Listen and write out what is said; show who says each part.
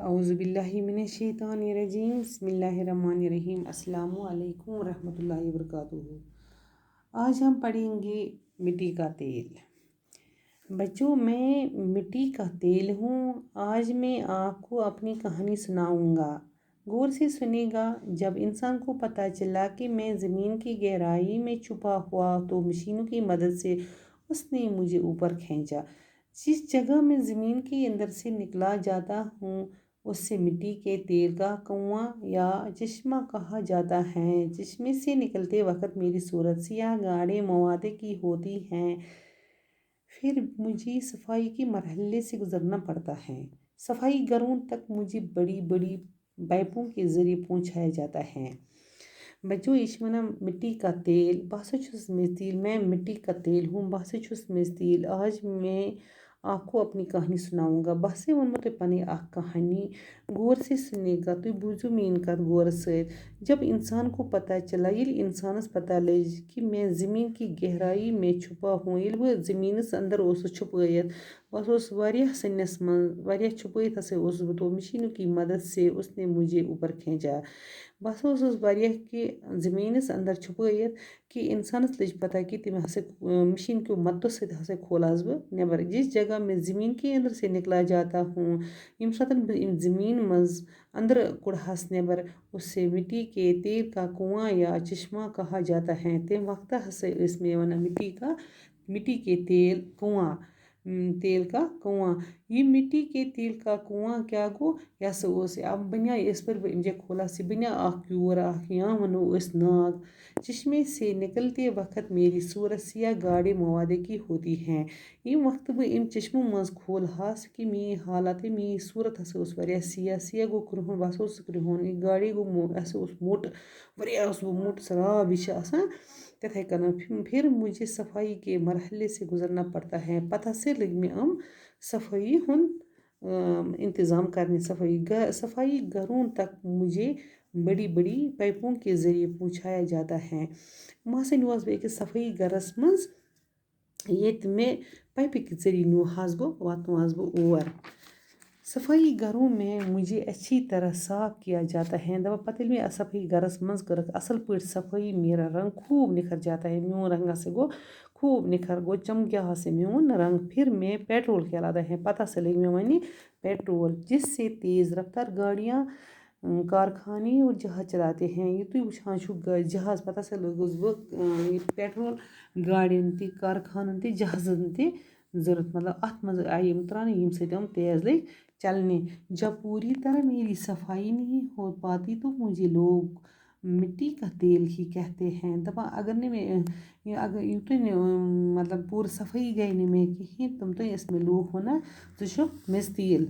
Speaker 1: اعوذ باللہ من الشیطان الرجیم بسم اللہ الرحمن الرحیم السلام علیکم ورحمۃ اللہ وبرکاتہ۔ آج ہم پڑھیں گے مٹی کا تیل۔ بچوں، میں مٹی کا تیل ہوں۔ آج میں آپ کو اپنی کہانی سناؤں گا، غور سے سنیے گا۔ جب انسان کو پتہ چلا کہ میں زمین کی گہرائی میں چھپا ہوا تو مشینوں کی مدد سے اس نے مجھے اوپر کھینچا۔ جس جگہ میں زمین کے اندر سے نکلا جاتا ہوں اسے مٹی کے تیل کا کنواں یا چشمہ کہا جاتا ہے۔ چشمے سے نکلتے وقت میری صورت سیاہ گاڑھے مواد کی ہوتی ہے۔ پھر مجھے صفائی کے مرحلے سے گزرنا پڑتا ہے۔ صفائی گھروں تک مجھے بڑی بڑی پائپوں کے ذریعے پہنچایا جاتا ہے۔ بچوں، یہ مٹی کا تیل بہت تیل میں مٹی کا تیل ہوں بہت تیل۔ آج میں آپ کو اپنی کہانی سناؤں گا۔ بہت ونمو تہ پنی اخ کہانی، غور سے سنیے گا، تھی بوزو مین کت غور سے۔ جب انسان کو پتہ چلا، انسانس پتہ لج کہ میں زمین کی گہرائی میں چھپا ہوں، وہ زمینس اندر چھپائت، بس واریاہ سنس من واریاہ چھپائت ہسا تو مشینوں کی مدد سے اس نے مجھے اوپر کھینچا۔ بس واریاہ کہ زمینس اندر چھپائت کہ انسانس لج پتہ کہ تم ہسا مشین کی مدد سے ہسا کھولاس بہ نیبر۔ جس جگہ میں زمین کے اندر سے نکلا جاتا ہوں، یم ساتن زمین مز اندر کڑہس نیبر، اسے مٹی کے تیل کا کنواں یا چشمہ کہا جاتا ہے۔ تم وقت ہسا اس میں ونان مٹی کے تیل کا کنواں۔ یہ مٹی کے تیل کا کنواں کیا گو، یہ سا اب بنیائے اس پر امجے کھولا سی بنیا اخ یور اخ یا ونو اس ناگ۔ چشمے سے نکلتے وقت میری صورت سیاہ گاڑھے مواد کی ہوتی ہے۔ یم وقت بہ ام چشمہ مز کھول ہاس کہ میری حالت میری صورت ہسا واریاہ سیاہ گو کرہن، بہ ہسا کرہن، یہ گاڑھے گو موٹ واریاہ موٹ سراب یہ آسان تتھے کنن۔ پھر مجھے صفائی کے مرحلے سے گزرنا پڑتا ہے۔ پتہ سے لگ میں صفائی ہند انتظام کرنے۔ صفائی گھروں تک مجھے بڑی بڑی پائپوں کے ذریعے پہنچایا جاتا ہے۔ مسا نیوس بہ أکس صفائی گھرس مز یت میں پائپہ کے ذریعے نیوہاس بہ واتناوہس بہ اور۔ صفائی گھروں میں مجھے اچھی طرح صاف کیا جاتا ہے۔ پتہ میں صفائی گھرس مز کرک اصل پٲٹھۍ صفائی، میرا رنگ خوب نکھر جاتا ہے۔ میون رنگ ہسا گو خوب نکھر گو، چمکیا ہسا میون رنگ۔ پھر میں پیٹرول کھلاتا ہے۔ پتہ سے لگ میں ونہ پیٹرول، جس سے تیز رفتار گاڑیاں کارخانے اور جہاز چلاتے ہیں۔ یہ تھی وچھان چھو جہاز، پتہ سے لوگس بہ پیٹرول گاڑین تہ کارخانن تہ جہازن تہ ضرورت، مطلب ات مز آئی یم ترانے یم سۭتۍ یم تیز لگ چلنے۔ جب پوری طرح میری صفائی نہیں ہو پاتی تو مجھے لوگ مٹی کا تیل ہی کہتے ہیں۔ دپان اگر نہ میں اگر یوتہ مطلب پورٕ صفائی گئی نہ مے کہین تم تو اس میں لوگ ونان ژٕ چھُکھ میٚژ تیل۔